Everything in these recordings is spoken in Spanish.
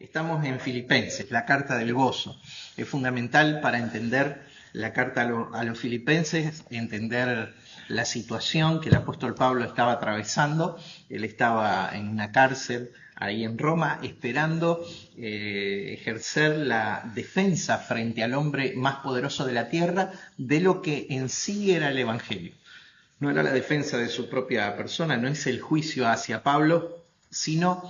Estamos en Filipenses, la carta del gozo. Es fundamental para entender la carta a los filipenses, entender la situación que el apóstol Pablo estaba atravesando. Él estaba en una cárcel ahí en Roma esperando ejercer la defensa frente al hombre más poderoso de la tierra de lo que en sí era el Evangelio. No era la defensa de su propia persona, no es el juicio hacia Pablo, sino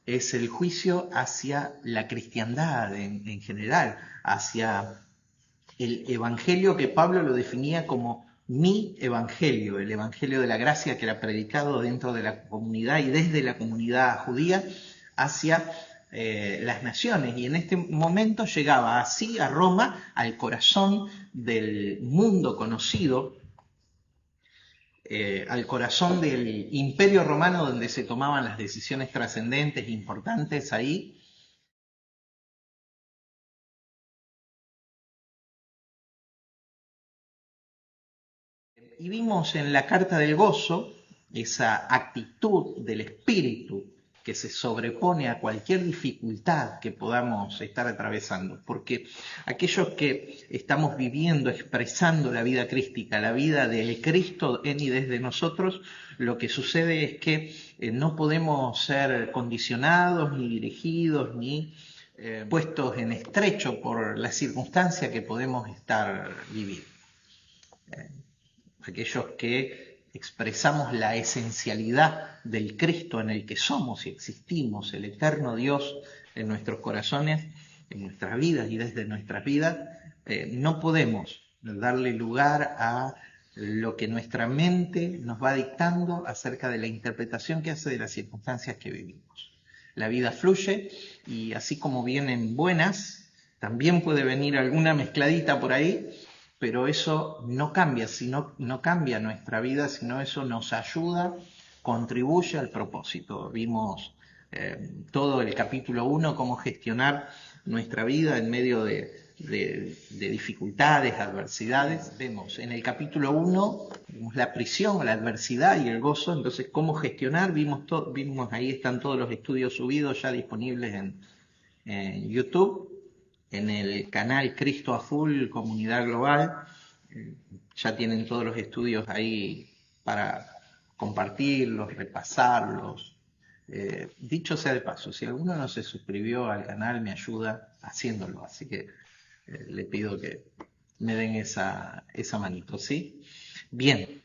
es el juicio hacia la cristiandad en general, hacia el evangelio que Pablo lo definía como mi evangelio, el evangelio de la gracia que era predicado dentro de la comunidad y desde la comunidad judía hacia las naciones. Y en este momento llegaba así a Roma, al corazón del mundo conocido, al corazón del Imperio Romano, donde se tomaban las decisiones trascendentes, importantes ahí. Y vimos en la carta del gozo esa actitud del espíritu que se sobrepone a cualquier dificultad que podamos estar atravesando, porque aquellos que estamos viviendo, expresando la vida crística, la vida del Cristo en y desde nosotros, lo que sucede es que no podemos ser condicionados, ni dirigidos, ni puestos en estrecho por la circunstancia que podemos estar viviendo. Aquellos que expresamos la esencialidad del Cristo en el que somos y existimos, el eterno Dios en nuestros corazones, en nuestras vidas y desde nuestras vidas, no podemos darle lugar a lo que nuestra mente nos va dictando acerca de la interpretación que hace de las circunstancias que vivimos. La vida fluye y así como vienen buenas, también puede venir alguna mezcladita por ahí, pero eso no cambia, no cambia nuestra vida, sino eso nos ayuda, contribuye al propósito. Vimos todo el capítulo 1, cómo gestionar nuestra vida en medio de dificultades, adversidades. Vemos en el capítulo 1 vimos la prisión, la adversidad y el gozo, entonces cómo gestionar, vimos ahí están todos los estudios subidos ya disponibles en YouTube. En el canal Cristo a Full, Comunidad Global, ya tienen todos los estudios ahí para compartirlos, repasarlos. Dicho sea de paso, si alguno no se suscribió al canal, me ayuda haciéndolo, así que le pido que me den esa manito, ¿sí? Bien,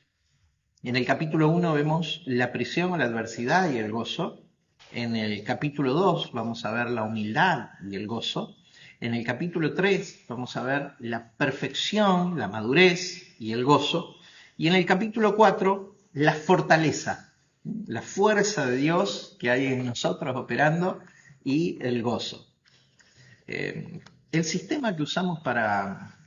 en el capítulo 1 vemos la prisión, la adversidad y el gozo. En el capítulo 2 vamos a ver la humildad y el gozo. En el capítulo 3 vamos a ver la perfección, la madurez y el gozo. Y en el capítulo 4, la fortaleza, la fuerza de Dios que hay en nosotros operando y el gozo. El sistema que usamos para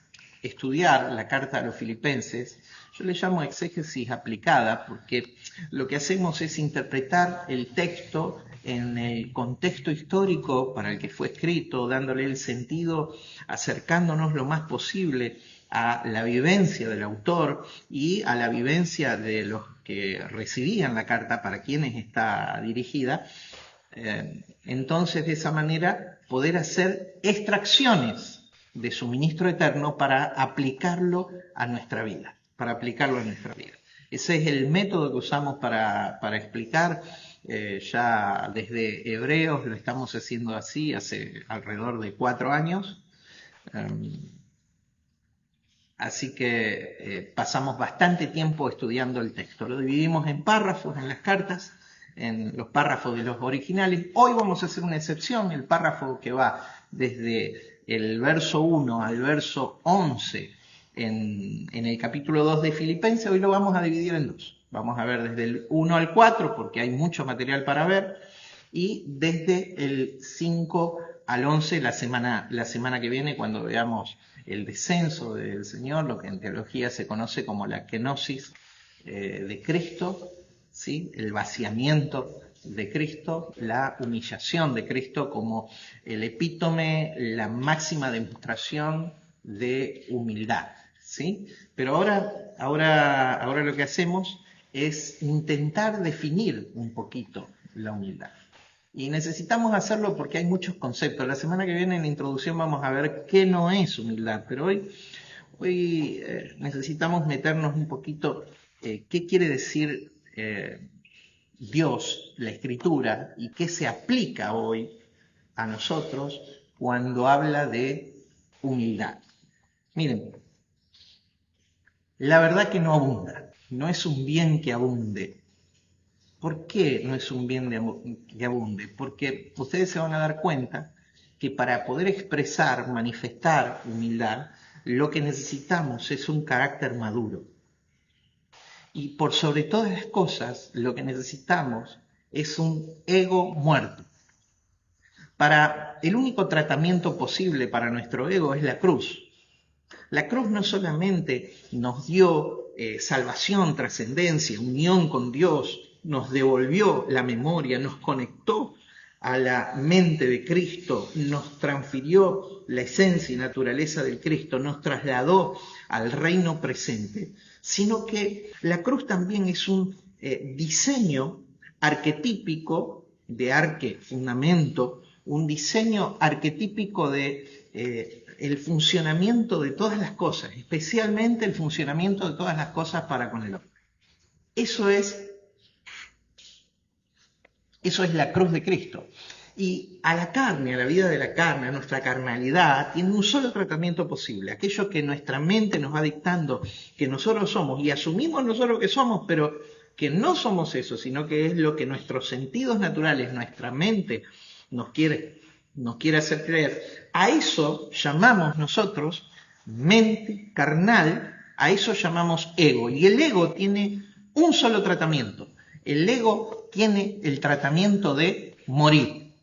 estudiar la carta a los filipenses, yo le llamo exégesis aplicada, porque lo que hacemos es interpretar el texto en el contexto histórico para el que fue escrito, dándole el sentido, acercándonos lo más posible a la vivencia del autor y a la vivencia de los que recibían la carta, para quienes está dirigida. Entonces, de esa manera, poder hacer extracciones de suministro eterno para aplicarlo a nuestra vida, Ese es el método que usamos para explicar. Ya desde Hebreos lo estamos haciendo así hace alrededor de 4 años. Así que pasamos bastante tiempo estudiando el texto. Lo dividimos en párrafos en las cartas, en los párrafos de los originales. Hoy vamos a hacer una excepción, el párrafo que va desde el verso 1 al verso 11 en el capítulo 2 de Filipenses. Hoy lo vamos a dividir en dos. Vamos a ver desde el 1 al 4, porque hay mucho material para ver, y desde el 5 al 11 la semana que viene, cuando veamos el descenso del Señor, lo que en teología se conoce como la kenosis de Cristo, ¿sí? El vaciamiento de Cristo, la humillación de Cristo como el epítome, la máxima demostración de humildad, ¿sí? Pero ahora lo que hacemos es intentar definir un poquito la humildad. Y necesitamos hacerlo porque hay muchos conceptos. La semana que viene en la introducción vamos a ver qué no es humildad, pero hoy necesitamos meternos un poquito qué quiere decir Dios, la Escritura, y qué se aplica hoy a nosotros cuando habla de humildad. Miren, la verdad que no abunda, no es un bien que abunde. ¿Por qué no es un bien que abunde? Porque ustedes se van a dar cuenta que para poder expresar, manifestar humildad, lo que necesitamos es un carácter maduro. Y por sobre todas las cosas, lo que necesitamos es un ego muerto. El único tratamiento posible para nuestro ego es la cruz. La cruz no solamente nos dio salvación, trascendencia, unión con Dios, nos devolvió la memoria, nos conectó a la mente de Cristo, nos transfirió la esencia y naturaleza del Cristo, nos trasladó al reino presente, sino que la cruz también es un diseño arquetípico de fundamento, un diseño arquetípico de el funcionamiento de todas las cosas, especialmente el funcionamiento de todas las cosas para con el hombre. Eso es la cruz de Cristo. Y a la carne, a la vida de la carne, a nuestra carnalidad, tiene un solo tratamiento posible. Aquello que nuestra mente nos va dictando que nosotros somos, y asumimos nosotros que somos, pero que no somos eso, sino que es lo que nuestros sentidos naturales, nuestra mente nos quiere hacer creer. A eso llamamos nosotros mente carnal, a eso llamamos ego. Y el ego tiene un solo tratamiento. El ego tiene el tratamiento de morir.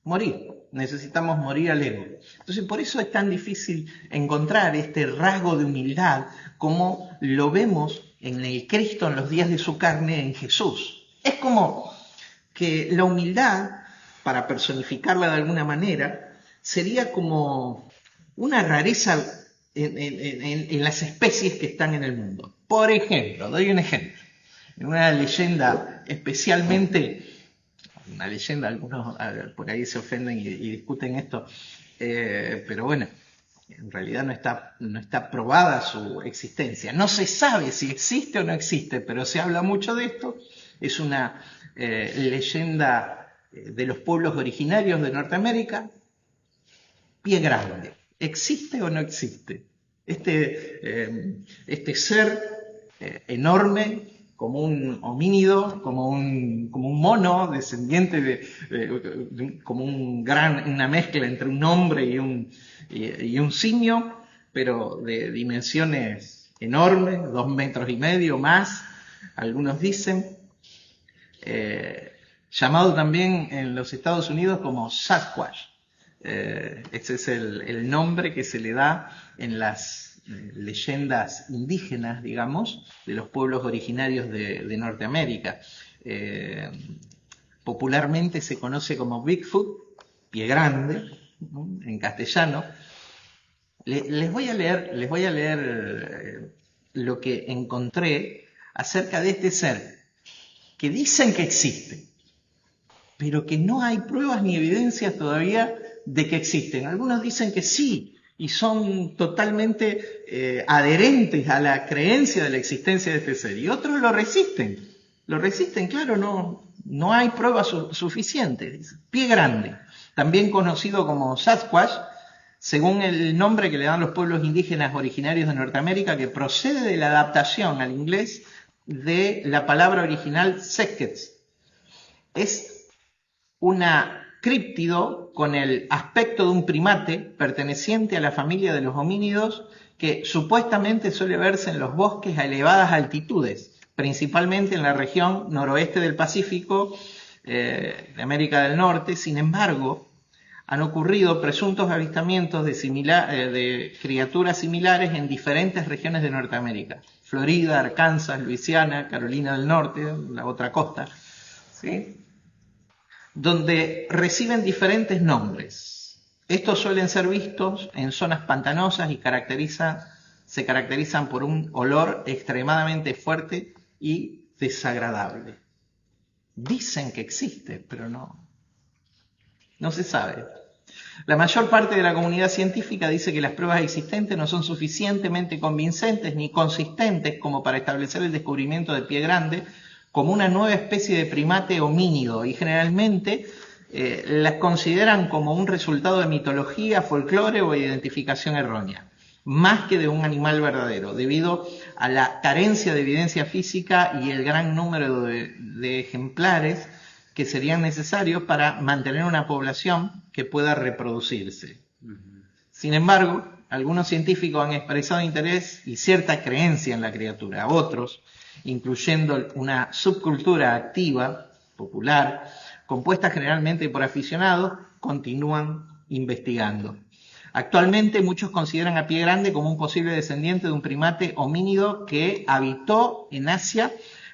Morir. Necesitamos morir al ego. Entonces, por eso es tan difícil encontrar este rasgo de humildad como lo vemos en el Cristo en los días de su carne, en Jesús. Es como que la humildad, para personificarla de alguna manera, sería como una rareza en las especies que están en el mundo. Por ejemplo, doy un ejemplo. En una leyenda especialmente, algunos por ahí se ofenden y discuten esto, pero bueno, en realidad no está probada su existencia. No se sabe si existe o no existe, pero se habla mucho de esto. Es una leyenda de los pueblos originarios de Norteamérica. Pie grande. ¿Existe o no existe? Este ser enorme, como un homínido, como un mono, descendiente como una mezcla entre un hombre y un simio, pero de dimensiones enormes, 2,5 metros más, algunos dicen, llamado también en los Estados Unidos como Sasquatch. Ese es el nombre que se le da en las leyendas indígenas, digamos, de los pueblos originarios de Norteamérica. Popularmente se conoce como Bigfoot, pie grande, ¿no?, en castellano. Les voy a leer lo que encontré acerca de este ser, que dicen que existe, pero que no hay pruebas ni evidencias todavía de que existen. Algunos dicen que sí, y son totalmente adherentes a la creencia de la existencia de este ser, y otros lo resisten, claro, no hay pruebas suficientes. Pie grande, también conocido como Sasquatch, según el nombre que le dan los pueblos indígenas originarios de Norteamérica, que procede de la adaptación al inglés de la palabra original Sequetz. Es una críptido con el aspecto de un primate perteneciente a la familia de los homínidos, que supuestamente suele verse en los bosques a elevadas altitudes, principalmente en la región noroeste del Pacífico, de América del Norte. Sin embargo, han ocurrido presuntos avistamientos de criaturas similares en diferentes regiones de Norteamérica: Florida, Arkansas, Luisiana, Carolina del Norte, la otra costa, ¿sí?, donde reciben diferentes nombres. Estos suelen ser vistos en zonas pantanosas y se caracterizan por un olor extremadamente fuerte y desagradable. Dicen que existe, pero no se sabe. La mayor parte de la comunidad científica dice que las pruebas existentes no son suficientemente convincentes ni consistentes como para establecer el descubrimiento de pie grande como una nueva especie de primate homínido, y generalmente las consideran como un resultado de mitología, folclore o identificación errónea, más que de un animal verdadero, debido a la carencia de evidencia física y el gran número de ejemplares que serían necesarios para mantener una población que pueda reproducirse. Sin embargo, algunos científicos han expresado interés y cierta creencia en la criatura. Otros, incluyendo una subcultura activa, popular, compuesta generalmente por aficionados, continúan investigando. Actualmente muchos consideran a pie grande como un posible descendiente de un primate homínido que habitó en Asia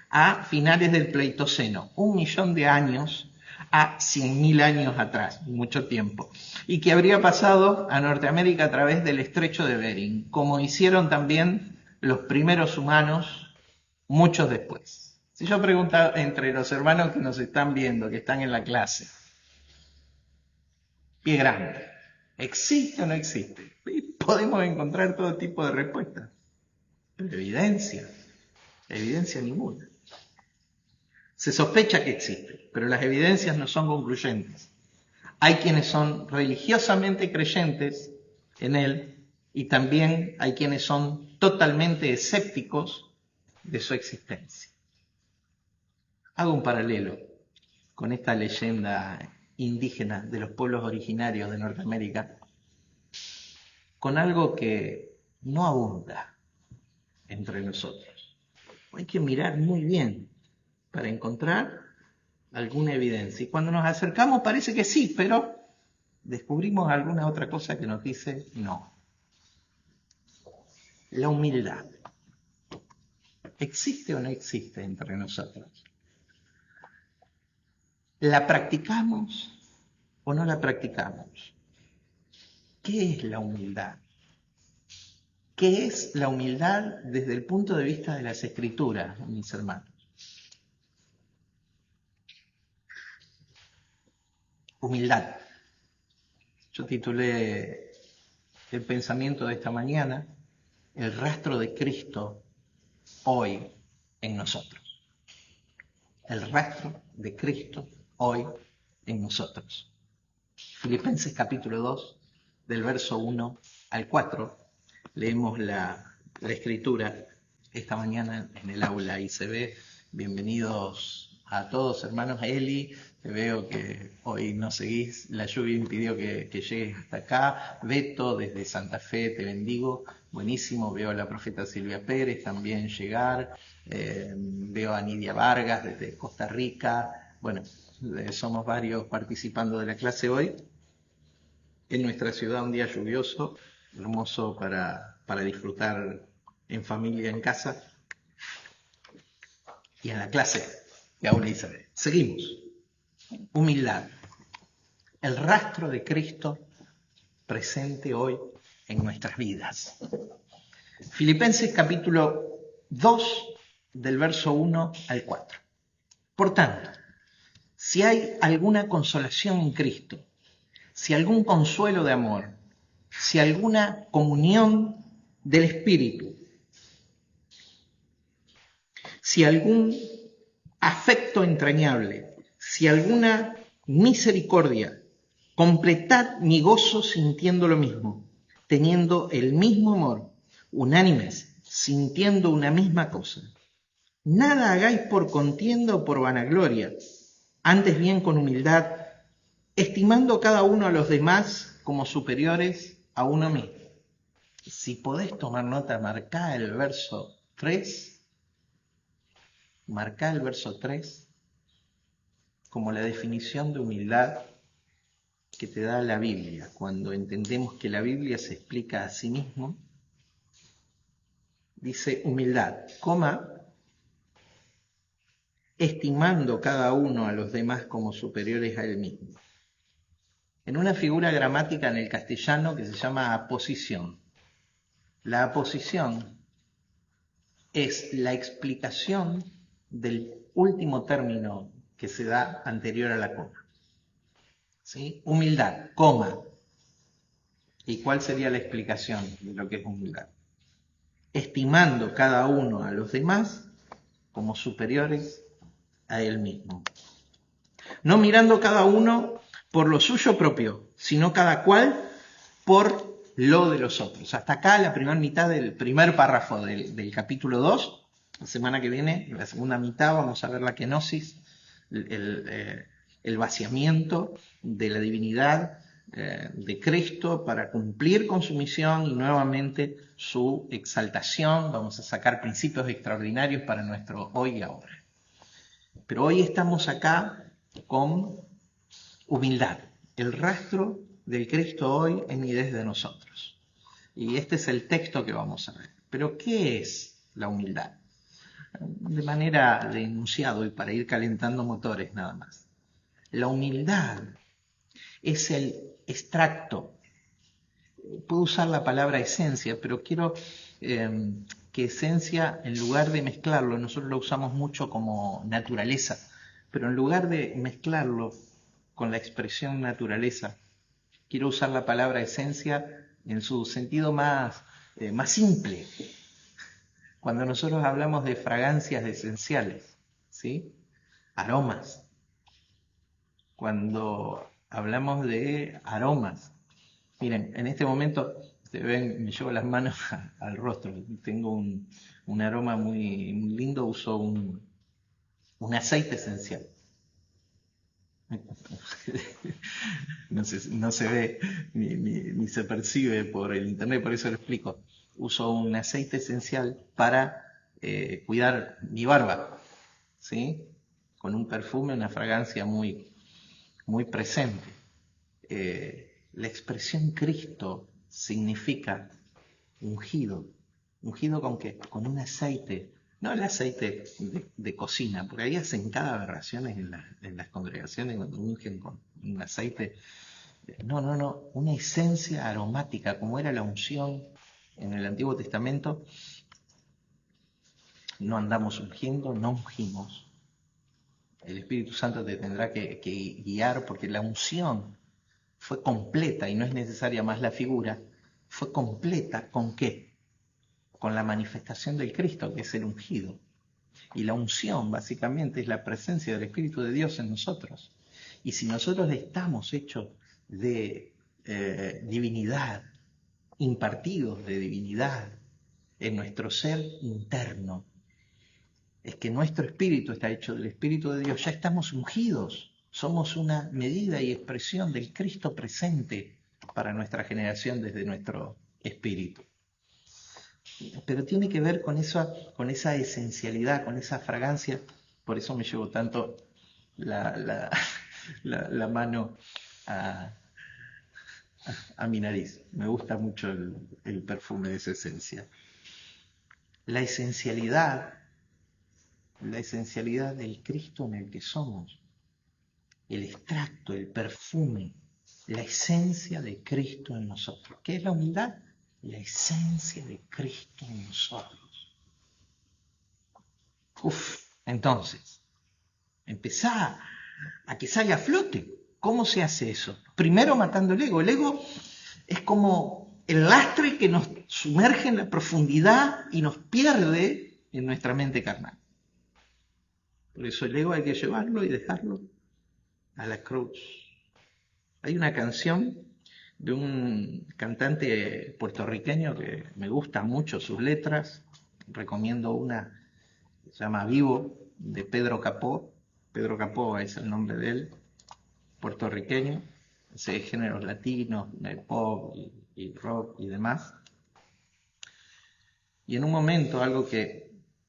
a finales del Pleistoceno, 1 millón de años a 100.000 años atrás, mucho tiempo, y que habría pasado a Norteamérica a través del estrecho de Bering, como hicieron también los primeros humanos muchos después. Si yo pregunto entre los hermanos que nos están viendo, que están en la clase, pie grande, ¿existe o no existe? Y podemos encontrar todo tipo de respuestas, pero evidencia ninguna. Se sospecha que existe, pero las evidencias no son concluyentes. Hay quienes son religiosamente creyentes en él y también hay quienes son totalmente escépticos de su existencia. Hago un paralelo con esta leyenda indígena de los pueblos originarios de Norteamérica con algo que no abunda entre nosotros. Hay que mirar muy bien para encontrar alguna evidencia. Y cuando nos acercamos parece que sí, pero descubrimos alguna otra cosa que nos dice no. La humildad. ¿Existe o no existe entre nosotros? ¿La practicamos o no la practicamos? ¿Qué es la humildad? ¿Qué es la humildad desde el punto de vista de las Escrituras, mis hermanos? Humildad. Yo titulé el pensamiento de esta mañana, el rastro de Cristo hoy en nosotros. El rastro de Cristo hoy en nosotros. Filipenses capítulo 2, del verso 1 al 4, leemos la escritura esta mañana en el aula ICB. Bienvenidos a todos, hermanos. Eli, te veo que hoy no seguís, la lluvia impidió que llegues hasta acá. Beto, desde Santa Fe, te bendigo. Buenísimo, veo a la profeta Silvia Pérez también llegar. Veo a Nidia Vargas desde Costa Rica. Bueno, somos varios participando de la clase hoy. En nuestra ciudad un día lluvioso, hermoso para disfrutar en familia, en casa. Y en la clase de aula Isabel. Seguimos. Humildad. El rastro de Cristo presente hoy en nuestras vidas. Filipenses capítulo 2, del verso 1 al 4. Por tanto, si hay alguna consolación en Cristo, si algún consuelo de amor, si alguna comunión del Espíritu, si algún afecto entrañable, si alguna misericordia, completad mi gozo sintiendo lo mismo, teniendo el mismo amor, unánimes, sintiendo una misma cosa. Nada hagáis por contienda o por vanagloria, antes bien con humildad, estimando cada uno a los demás como superiores a uno mismo. Si podés tomar nota, marcá el verso 3. Marcá el verso 3 como la definición de humildad que te da la Biblia. Cuando entendemos que la Biblia se explica a sí mismo, dice humildad, estimando cada uno a los demás como superiores a él mismo. En una figura gramática en el castellano que se llama aposición. La aposición es la explicación del último término que se da anterior a la coma. ¿Sí? Humildad, coma. ¿Y cuál sería la explicación de lo que es humildad? Estimando cada uno a los demás como superiores a él mismo. No mirando cada uno por lo suyo propio, sino cada cual por lo de los otros. Hasta acá la primera mitad del primer párrafo del capítulo 2. La semana que viene, en la segunda mitad, vamos a ver la kenosis, el vaciamiento de la divinidad de Cristo para cumplir con su misión y nuevamente su exaltación. Vamos a sacar principios extraordinarios para nuestro hoy y ahora. Pero hoy estamos acá con humildad, el rastro del Cristo hoy en y desde nosotros. Y este es el texto que vamos a ver. Pero ¿qué es la humildad? De manera de enunciado y para ir calentando motores nada más. La humildad es el extracto. Puedo usar la palabra esencia, pero quiero que esencia, en lugar de mezclarlo, nosotros lo usamos mucho como naturaleza, pero en lugar de mezclarlo con la expresión naturaleza, quiero usar la palabra esencia en su sentido más simple. Cuando nosotros hablamos de fragancias esenciales, ¿sí? Aromas. Cuando hablamos de aromas, miren, en este momento, ustedes ven, me llevo las manos al rostro. Tengo un aroma muy, muy lindo, uso un aceite esencial. No se ve ni se percibe por el internet, por eso lo explico. Uso un aceite esencial para cuidar mi barba, ¿sí? Con un perfume, una fragancia muy, muy presente. La expresión Cristo significa ungido. ¿Ungido con qué? Con un aceite. No el aceite de cocina, porque ahí hacen cada aberración en las congregaciones cuando ungen con un aceite. No, una esencia aromática, como era la unción en el Antiguo Testamento. No andamos ungiendo, no ungimos. El Espíritu Santo te tendrá que guiar porque la unción fue completa y no es necesaria más la figura. Fue completa ¿con qué? Con la manifestación del Cristo, que es el ungido. Y la unción, básicamente, es la presencia del Espíritu de Dios en nosotros. Y si nosotros estamos hechos de divinidad, impartidos de divinidad en nuestro ser interno, es que nuestro espíritu está hecho del Espíritu de Dios, ya estamos ungidos. Somos una medida y expresión del Cristo presente para nuestra generación desde nuestro espíritu. Pero tiene que ver con esa esencialidad, con esa fragancia. Por eso me llevo tanto la mano a mi nariz. Me gusta mucho el perfume de esa esencia. La esencialidad del Cristo en el que somos. El extracto, el perfume, la esencia de Cristo en nosotros. ¿Qué es la humildad? La esencia de Cristo en nosotros. Entonces, empezá a que salga a flote. ¿Cómo se hace eso? Primero matando el ego. El ego es como el lastre que nos sumerge en la profundidad y nos pierde en nuestra mente carnal. Por eso el ego hay que llevarlo y dejarlo a la cruz. Hay una canción de un cantante puertorriqueño que me gusta mucho sus letras. Recomiendo una, se llama Vivo, de Pedro Capó. Pedro Capó es el nombre de él, puertorriqueño, de géneros latinos, de pop y rock y demás. Y en un momento, algo que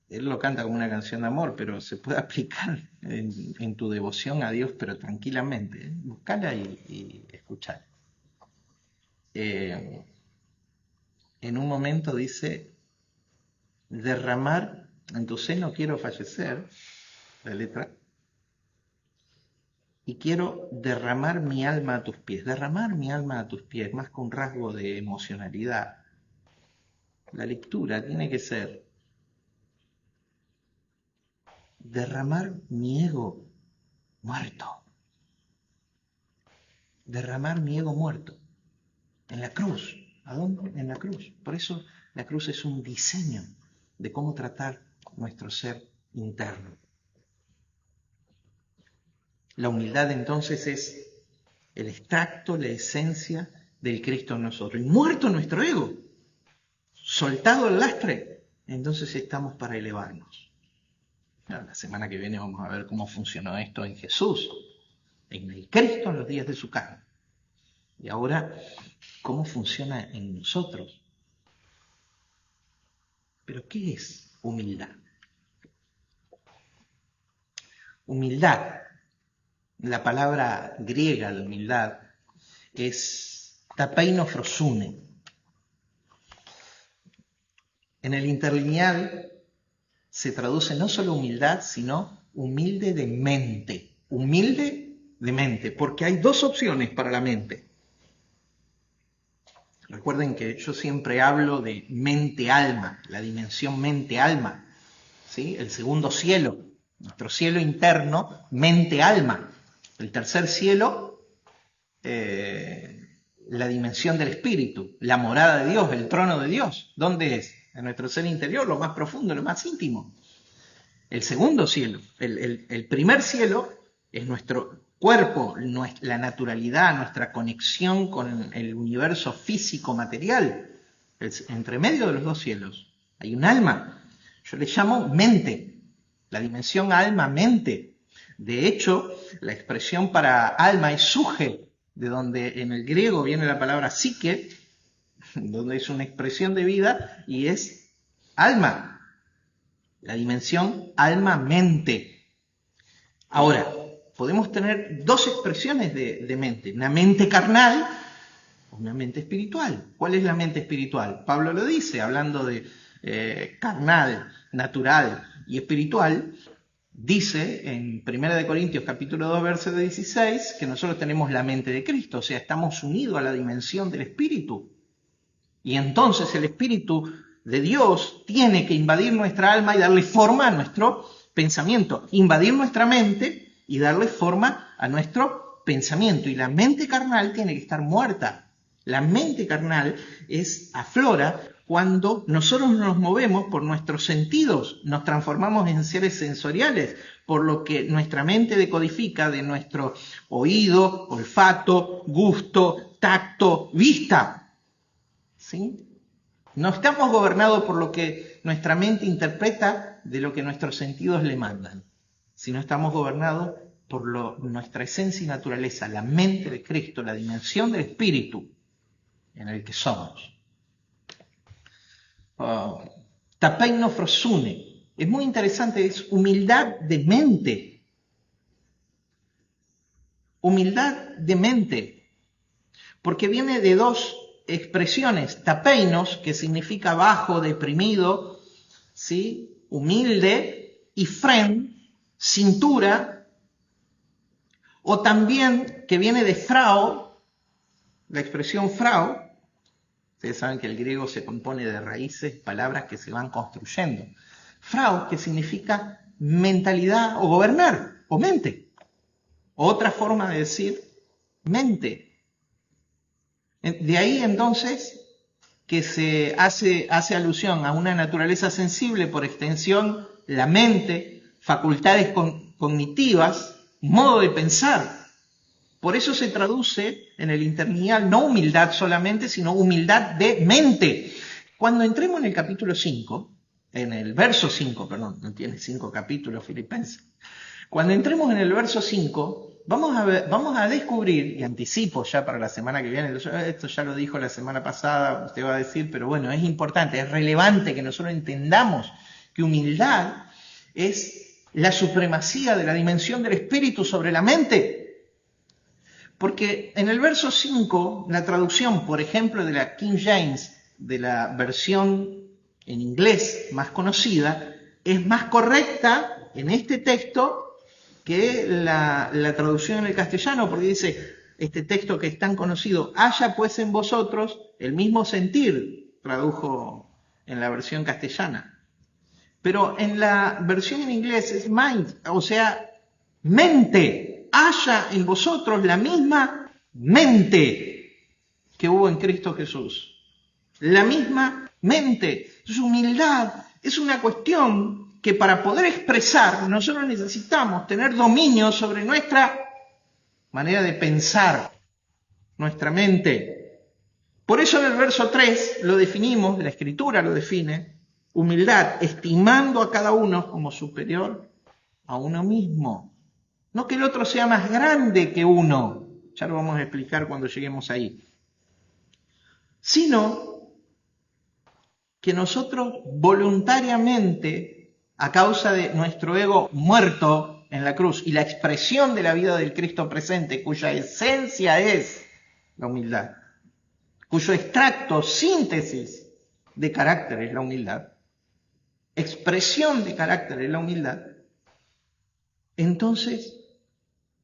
él lo canta como una canción de amor, pero se puede aplicar en tu devoción a Dios, pero tranquilamente. Buscala y escuchar. En un momento dice, derramar en tu seno quiero fallecer, la letra, y quiero derramar mi alma a tus pies. Derramar mi alma a tus pies, más que un rasgo de emocionalidad. La lectura tiene que ser derramar mi ego muerto. Derramar mi ego muerto. En la cruz. ¿A dónde? En la cruz. Por eso la cruz es un diseño de cómo tratar nuestro ser interno. La humildad entonces es el extracto, la esencia del Cristo en nosotros. Y muerto nuestro ego, soltado el lastre, entonces estamos para elevarnos. La semana que viene vamos a ver cómo funcionó esto en Jesús, en el Cristo en los días de su carne. Y ahora, cómo funciona en nosotros. Pero ¿qué es humildad? Humildad, la palabra griega de humildad es tapeino-frosune. En el interlineal se traduce no solo humildad, sino humilde de mente. Humilde de mente, porque hay dos opciones para la mente. Recuerden que yo siempre hablo de mente-alma, la dimensión mente-alma, ¿sí? El segundo cielo, nuestro cielo interno, mente-alma. El tercer cielo, la dimensión del espíritu, la morada de Dios, el trono de Dios. ¿Dónde es? En nuestro ser interior, lo más profundo, lo más íntimo. El segundo cielo, el primer cielo es nuestro cuerpo, la naturalidad, nuestra conexión con el universo físico material. Entre medio de los dos cielos hay un alma. Yo le llamo mente, la dimensión alma-mente. De hecho, la expresión para alma es suge, de donde en el griego viene la palabra psique, donde es una expresión de vida y es alma. La dimensión alma-mente. Ahora, podemos tener dos expresiones de mente. Una mente carnal o una mente espiritual. ¿Cuál es la mente espiritual? Pablo lo dice, hablando de carnal, natural y espiritual. Dice en 1 Corintios capítulo 2, verso 16, que nosotros tenemos la mente de Cristo. O sea, estamos unidos a la dimensión del espíritu. Y entonces el espíritu de Dios tiene que invadir nuestra alma y darle forma a nuestro pensamiento. Invadir nuestra mente y darle forma a nuestro pensamiento. Y la mente carnal tiene que estar muerta. La mente carnal aflora cuando nosotros nos movemos por nuestros sentidos. Nos transformamos en seres sensoriales, por lo que nuestra mente decodifica de nuestro oído, olfato, gusto, tacto, vista. ¿Sí? No estamos gobernados por lo que nuestra mente interpreta de lo que nuestros sentidos le mandan, sino estamos gobernados por nuestra esencia y naturaleza, la mente de Cristo, la dimensión del espíritu en el que somos. Tapeino frosune. Es muy interesante, es humildad de mente. Humildad de mente. Porque viene de dos expresiones, tapeinos, que significa bajo, deprimido, ¿sí? Humilde, y fren, cintura, o también que viene de frau, la expresión frau. Ustedes saben que el griego se compone de raíces, palabras que se van construyendo. Frau, que significa mentalidad o gobernar, o mente. Otra forma de decir mente. De ahí entonces que se hace alusión a una naturaleza sensible, por extensión, la mente, facultades cognitivas, modo de pensar. Por eso se traduce en el interlineal no humildad solamente, sino humildad de mente. Cuando entremos en el capítulo 5, en el verso 5, perdón, no tiene 5 capítulos Filipenses. Cuando entremos en el verso 5, vamos a descubrir, y anticipo ya para la semana que viene, esto ya lo dijo la semana pasada, usted va a decir, pero bueno, es importante, es relevante que nosotros entendamos que humildad es la supremacía de la dimensión del espíritu sobre la mente. Porque en el verso 5, la traducción, por ejemplo, de la King James, de la versión en inglés más conocida, es más correcta en este texto que la traducción en el castellano, porque dice, este texto que es tan conocido, haya pues en vosotros el mismo sentir, tradujo en la versión castellana. Pero en la versión en inglés es mind, o sea, mente. haya en vosotros la misma mente que hubo en Cristo Jesús. La misma mente. Su humildad es una cuestión que para poder expresar nosotros necesitamos tener dominio sobre nuestra manera de pensar, nuestra mente. Por eso en el verso 3 lo definimos, la Escritura lo define, humildad, estimando a cada uno como superior a uno mismo. No que el otro sea más grande que uno, ya lo vamos a explicar cuando lleguemos ahí, sino que nosotros voluntariamente, a causa de nuestro ego muerto en la cruz y la expresión de la vida del Cristo presente, cuya esencia es la humildad, cuyo extracto, síntesis de carácter es la humildad, expresión de carácter es la humildad, entonces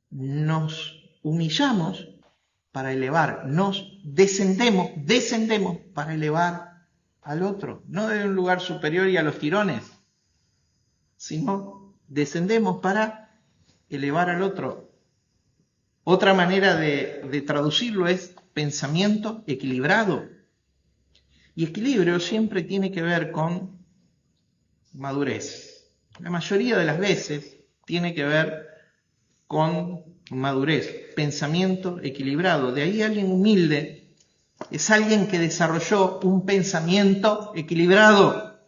nos humillamos para elevar, nos descendemos para elevar al otro, no de un lugar superior y a los tirones, sino descendemos para elevar al otro. Otra manera de traducirlo es pensamiento equilibrado. Y equilibrio siempre tiene que ver con madurez. La mayoría de las veces tiene que ver con madurez, pensamiento equilibrado. De ahí alguien humilde es alguien que desarrolló un pensamiento equilibrado.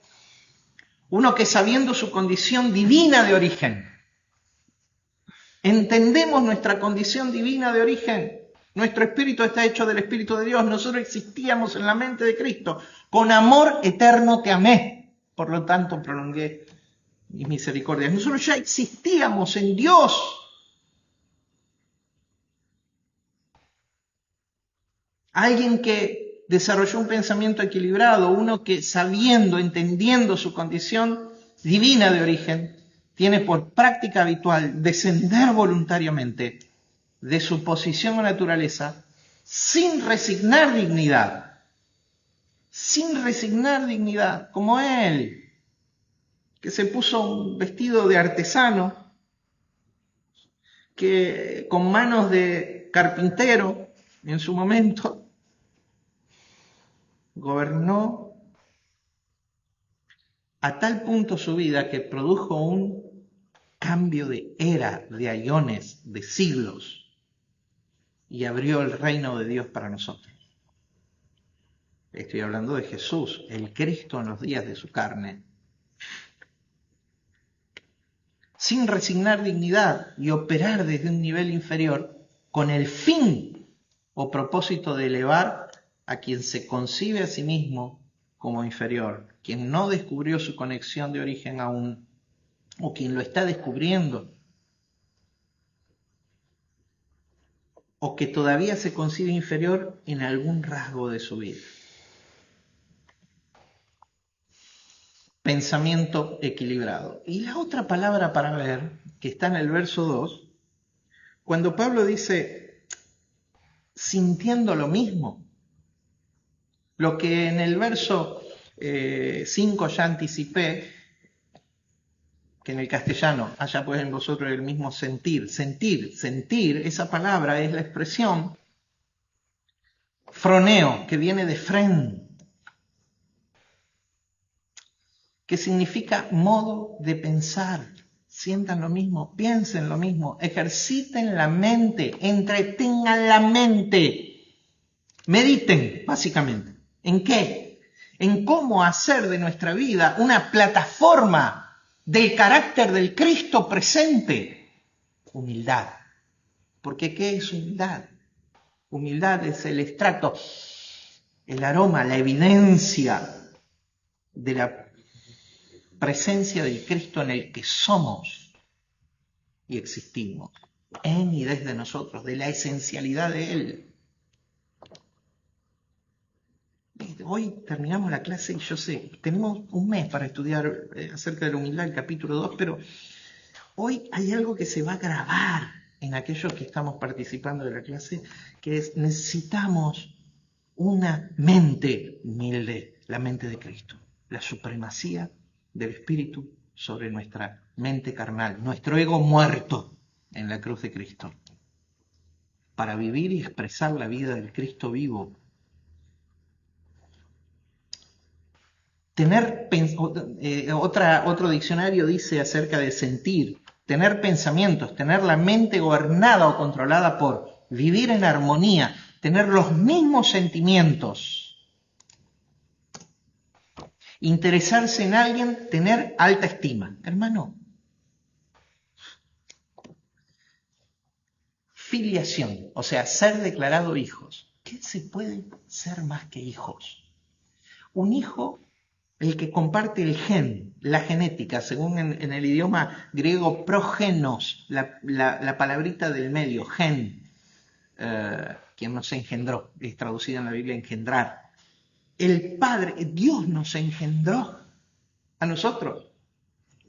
Uno que sabiendo su condición divina de origen, entendemos nuestra condición divina de origen. Nuestro espíritu está hecho del Espíritu de Dios. Nosotros existíamos en la mente de Cristo. Con amor eterno te amé. Por lo tanto, prolongué mis misericordias. Nosotros ya existíamos en Dios. Alguien que desarrolló un pensamiento equilibrado, uno que sabiendo, entendiendo su condición divina de origen, tiene por práctica habitual descender voluntariamente de su posición o naturaleza sin resignar dignidad. Sin resignar dignidad, como él, que se puso un vestido de artesano, que con manos de carpintero en su momento gobernó a tal punto su vida que produjo un cambio de era, de aiones, de siglos, y abrió el reino de Dios para nosotros. Estoy hablando de Jesús, el Cristo en los días de su carne. Sin resignar dignidad y operar desde un nivel inferior con el fin o propósito de elevar a quien se concibe a sí mismo como inferior, quien no descubrió su conexión de origen aún, o quien lo está descubriendo, o que todavía se concibe inferior en algún rasgo de su vida. Pensamiento equilibrado. Y la otra palabra para ver, que está en el verso 2, cuando Pablo dice sintiendo lo mismo, lo que en el verso 5 ya anticipé, que en el castellano haya pues en vosotros el mismo sentir. Sentir, esa palabra es la expresión froneo, que viene de fren, que significa modo de pensar. Sientan lo mismo, piensen lo mismo, ejerciten la mente, entretengan la mente, mediten básicamente. ¿En qué? En cómo hacer de nuestra vida una plataforma del carácter del Cristo presente. Humildad. Porque ¿qué es humildad? Humildad es el extracto, el aroma, la evidencia de la presencia del Cristo en el que somos y existimos, en y desde nosotros, de la esencialidad de Él. Hoy terminamos la clase y yo sé, tenemos un mes para estudiar acerca de la humildad, el capítulo 2, pero hoy hay algo que se va a grabar en aquellos que estamos participando de la clase, que es necesitamos una mente humilde, la mente de Cristo, la supremacía del Espíritu sobre nuestra mente carnal, nuestro ego muerto. en la cruz de Cristo, para vivir y expresar la vida del Cristo vivo. Otro diccionario dice acerca de sentir, tener pensamientos, tener la mente gobernada o controlada por, vivir en armonía, tener los mismos sentimientos, interesarse en alguien, tener alta estima. Hermano, filiación, o sea, ser declarado hijos. ¿Qué se puede ser más que hijos? Un hijo, el que comparte el gen, la genética, según en el idioma griego progenos, la palabrita del medio, gen, quien nos engendró, es traducida en la Biblia engendrar. El Padre, Dios nos engendró a nosotros,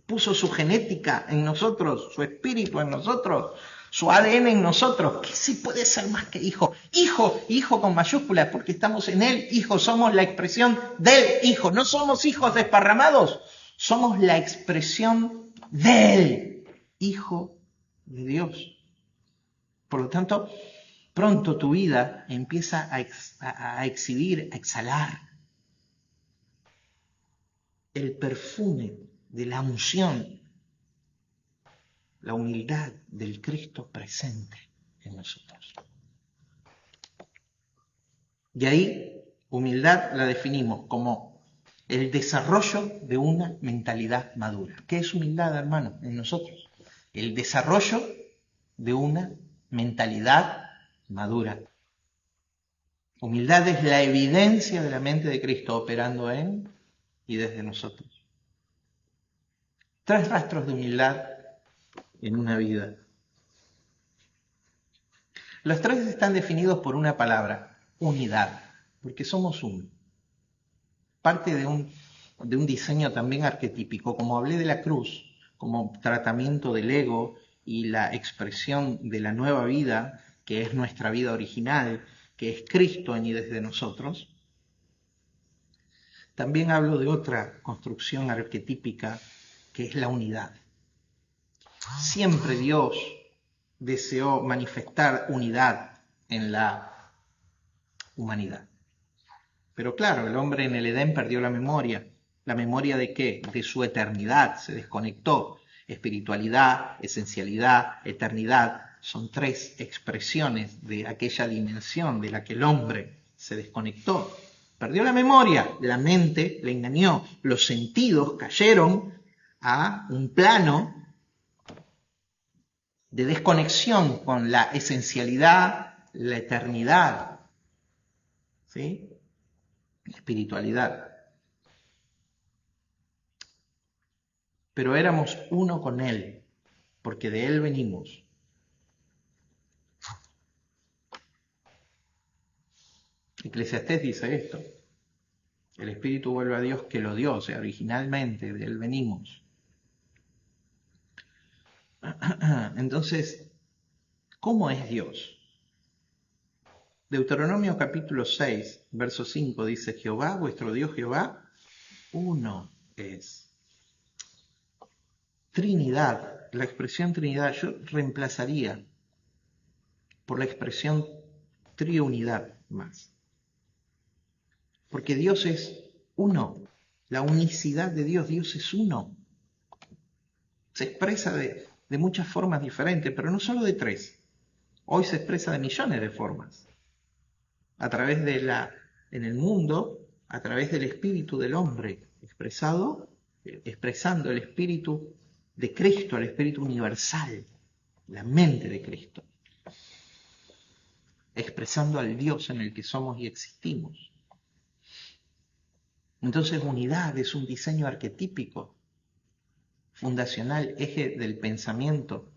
puso su genética en nosotros, su espíritu en nosotros, su ADN en nosotros. ¿Qué se puede ser más que hijo? Hijo, hijo con mayúsculas, porque estamos en él, hijo, somos la expresión del hijo. No somos hijos desparramados, somos la expresión del hijo de Dios. Por lo tanto, pronto tu vida empieza a exhibir, a exhalar el perfume de la unción, la humildad del Cristo presente en nosotros. Y ahí, humildad la definimos como el desarrollo de una mentalidad madura. ¿Qué es humildad, hermano, en nosotros? El desarrollo de una mentalidad madura. Humildad es la evidencia de la mente de Cristo operando en y desde nosotros. 3 rastros de humildad en una vida. Los 3 están definidos por una palabra, unidad, porque somos uno. Parte de un diseño también arquetípico, como hablé de la cruz, como tratamiento del ego y la expresión de la nueva vida, que es nuestra vida original, que es Cristo en y desde nosotros. También hablo de otra construcción arquetípica, que es la unidad. Siempre Dios deseó manifestar unidad en la humanidad. Pero claro, el hombre en el Edén perdió la memoria. ¿La memoria de qué? De su eternidad, se desconectó. Espiritualidad, esencialidad, eternidad, son 3 expresiones de aquella dimensión de la que el hombre se desconectó. Perdió la memoria, la mente le engañó, los sentidos cayeron a un plano de desconexión con la esencialidad, la eternidad, ¿sí? La espiritualidad. Pero éramos uno con Él, porque de Él venimos. Eclesiastés dice esto: el Espíritu vuelve a Dios que lo dio, o sea, originalmente de Él venimos. Entonces, ¿cómo es Dios? Deuteronomio capítulo 6, verso 5 dice: Jehová, vuestro Dios Jehová, uno es. Trinidad, la expresión Trinidad yo reemplazaría por la expresión triunidad más. Porque Dios es uno, la unicidad de Dios, Dios es uno. Se expresa de muchas formas diferentes, pero no solo de 3. Hoy se expresa de millones de formas. A través en el mundo, a través del espíritu del hombre, expresando el espíritu de Cristo, el espíritu universal, la mente de Cristo, expresando al Dios en el que somos y existimos. Entonces, unidad es un diseño arquetípico, fundacional, eje del pensamiento.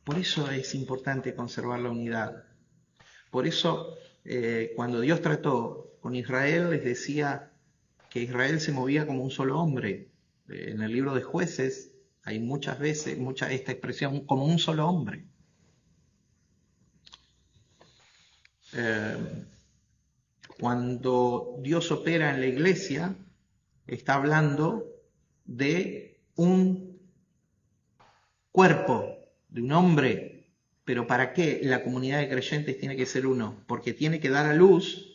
Por eso es importante conservar la unidad. Por eso, cuando Dios trató con Israel, les decía que Israel se movía como un solo hombre. En el libro de Jueces hay muchas veces esta expresión, como un solo hombre. Cuando Dios opera en la iglesia, está hablando de un cuerpo, de un hombre. Pero ¿para qué la comunidad de creyentes tiene que ser uno? Porque tiene que dar a luz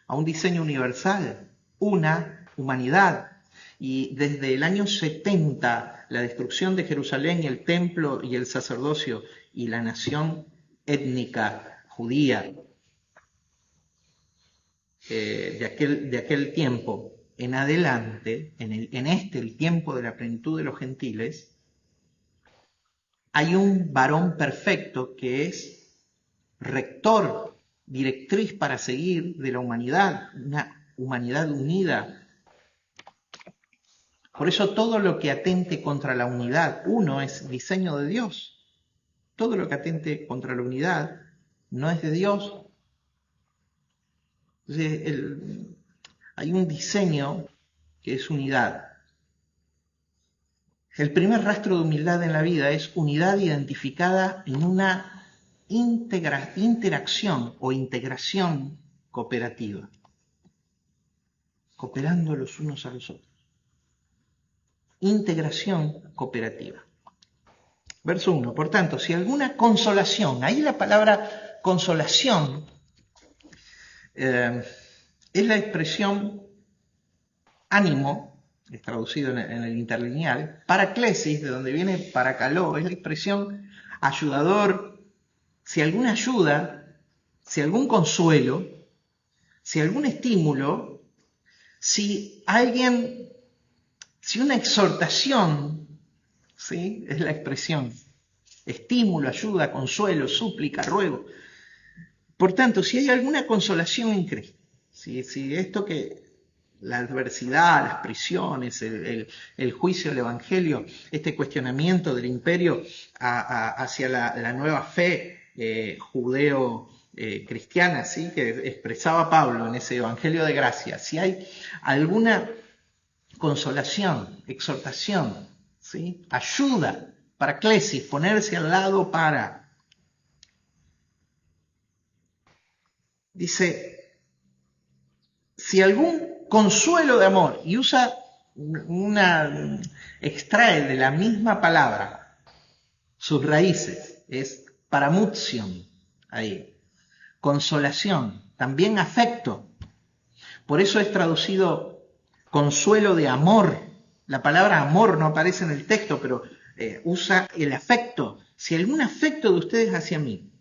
a un diseño universal, una humanidad. Y desde el año 70, la destrucción de Jerusalén y el templo y el sacerdocio y la nación étnica judía de aquel tiempo en adelante, el tiempo de la plenitud de los gentiles, hay un varón perfecto que es rector, directriz para seguir de la humanidad, una humanidad unida. Por eso todo lo que atente contra la unidad, uno, es diseño de Dios. Todo lo que atente contra la unidad no es de Dios. Entonces, hay un diseño que es unidad. El primer rastro de humildad en la vida es unidad identificada en una interacción o integración cooperativa, cooperando los unos a los otros. Integración cooperativa. Verso 1. Por tanto, si alguna consolación, ahí la palabra consolación es la expresión ánimo, es traducido en el interlineal, paraclesis, de donde viene paracaló, es la expresión ayudador, si alguna ayuda, si algún consuelo, si algún estímulo, si una exhortación, ¿sí? Es la expresión, estímulo, ayuda, consuelo, súplica, ruego. Por tanto, si hay alguna consolación en Cristo, si esto que la adversidad, las prisiones, el juicio del Evangelio, este cuestionamiento del imperio hacia la nueva fe judeo-cristiana, ¿sí? Que expresaba Pablo en ese Evangelio de gracia, si hay alguna consolación, exhortación, ¿sí? Ayuda, paraclesis, ponerse al lado para. Dice, si algún consuelo de amor, y extrae de la misma palabra sus raíces, es paramutsion, ahí, consolación, también afecto. Por eso es traducido consuelo de amor. La palabra amor no aparece en el texto, pero usa el afecto. Si algún afecto de ustedes hacia mí,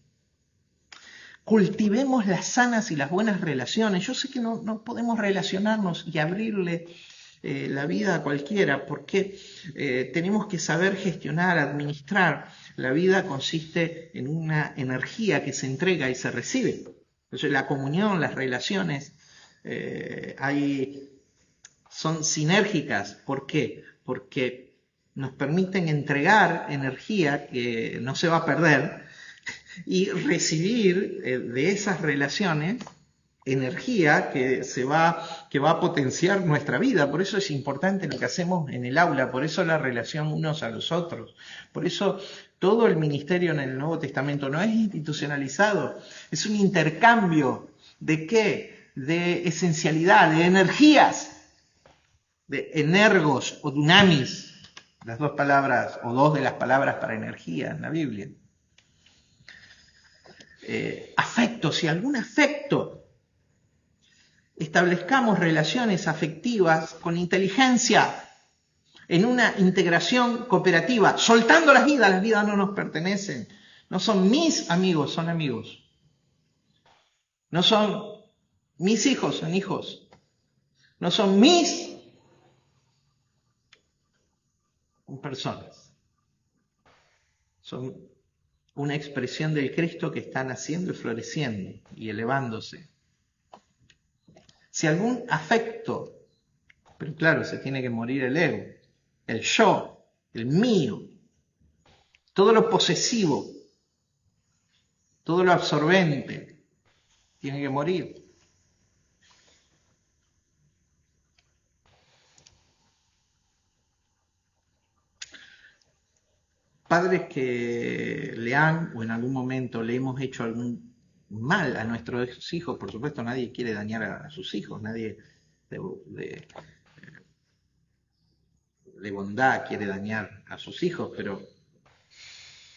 cultivemos las sanas y las buenas relaciones. Yo sé que no podemos relacionarnos y abrirle la vida a cualquiera, porque tenemos que saber gestionar, administrar. La vida consiste en una energía que se entrega y se recibe. Entonces, la comunión, las relaciones, son sinérgicas. ¿Por qué? Porque nos permiten entregar energía que no se va a perder, y recibir de esas relaciones energía que va a potenciar nuestra vida. Por eso es importante lo que hacemos en el aula, por eso la relación unos a los otros. Por eso todo el ministerio en el Nuevo Testamento no es institucionalizado, es un intercambio ¿de qué? De esencialidad, de energías, de energos o dunamis, las dos palabras o dos de las palabras para energía en la Biblia. Afecto, si algún afecto, establezcamos relaciones afectivas con inteligencia, en una integración cooperativa, soltando las vidas no nos pertenecen, no son mis amigos, son amigos, no son mis hijos, son hijos, no son mis personas, son una expresión del Cristo que está naciendo y floreciendo y elevándose. Si algún afecto, pero claro, se tiene que morir el ego, el yo, el mío, todo lo posesivo, todo lo absorbente, tiene que morir. Padres que le han o en algún momento le hemos hecho algún mal a nuestros hijos, por supuesto nadie quiere dañar a sus hijos, nadie de bondad quiere dañar a sus hijos, pero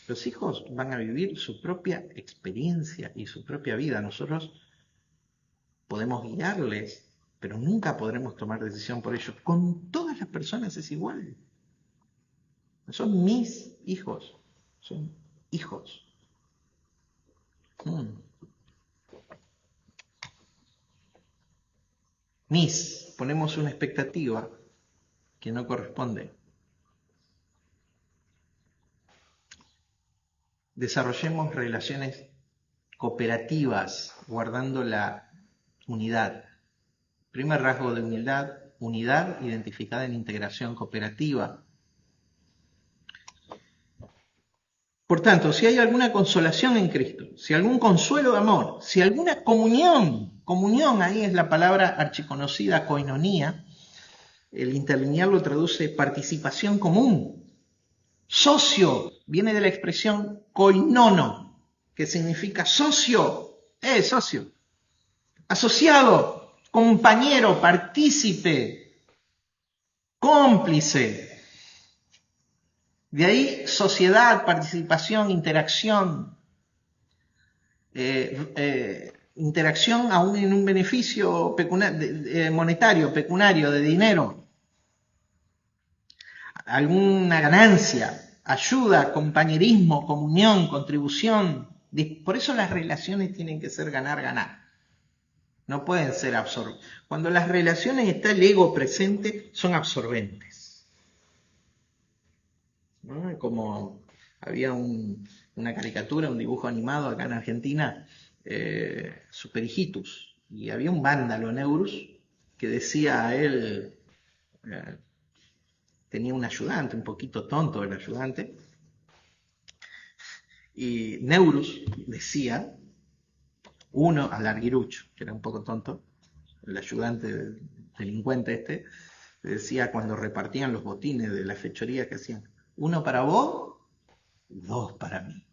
Los hijos van a vivir su propia experiencia y su propia vida. Nosotros podemos guiarles, pero nunca podremos tomar decisión por ellos. Con todas las personas es igual. Son mis hijos. Son hijos. Ponemos una expectativa que no corresponde. Desarrollemos relaciones cooperativas, guardando la unidad. Primer rasgo de humildad, unidad identificada en integración cooperativa. Por tanto, si hay alguna consolación en Cristo, si algún consuelo de amor, si alguna comunión, ahí es la palabra archiconocida, koinonía, el interlineal lo traduce participación común. Socio, viene de la expresión koinono, que significa socio, socio, asociado, compañero, partícipe, cómplice. De ahí sociedad, participación, interacción. Interacción aún en un beneficio monetario, pecuniario, de dinero. Alguna ganancia, ayuda, compañerismo, comunión, contribución. Por eso las relaciones tienen que ser ganar-ganar. No pueden ser absorbentes. Cuando las relaciones está el ego presente, son absorbentes. ¿No? Como había una caricatura, un dibujo animado acá en Argentina, Super Hijitus, y había un vándalo, Neurus, que decía a él, tenía un ayudante, un poquito tonto el ayudante, y Neurus decía, uno al Larguirucho, que era un poco tonto, el ayudante delincuente decía cuando repartían los botines de la fechoría que hacían, uno para vos, dos para mí.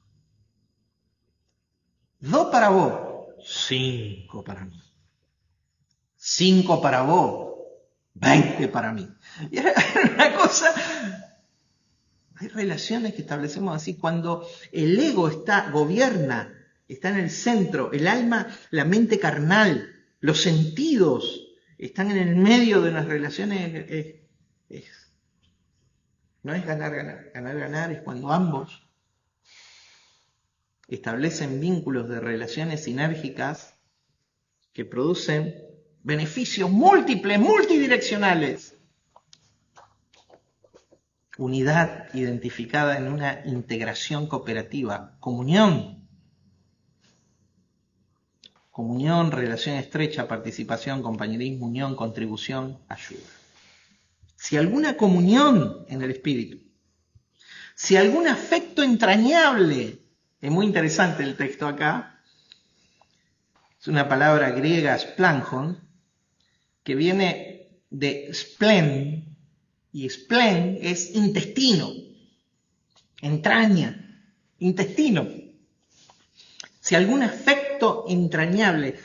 Dos para vos, 5 para mí. 5 para vos, 20 para mí. Y era una cosa. Hay relaciones que establecemos así. Cuando el ego gobierna, está en el centro, el alma, la mente carnal, los sentidos están en el medio de las relaciones. No es ganar, ganar. Ganar, ganar es cuando ambos establecen vínculos de relaciones sinérgicas que producen beneficios múltiples, multidireccionales. Unidad identificada en una integración cooperativa. Comunión. Comunión, relación estrecha, participación, compañerismo, unión, contribución, ayuda. Si alguna comunión en el espíritu, si algún afecto entrañable, es muy interesante el texto acá, es una palabra griega, splanchon, que viene de splen, y splen es intestino, entraña, intestino. Si algún afecto entrañable,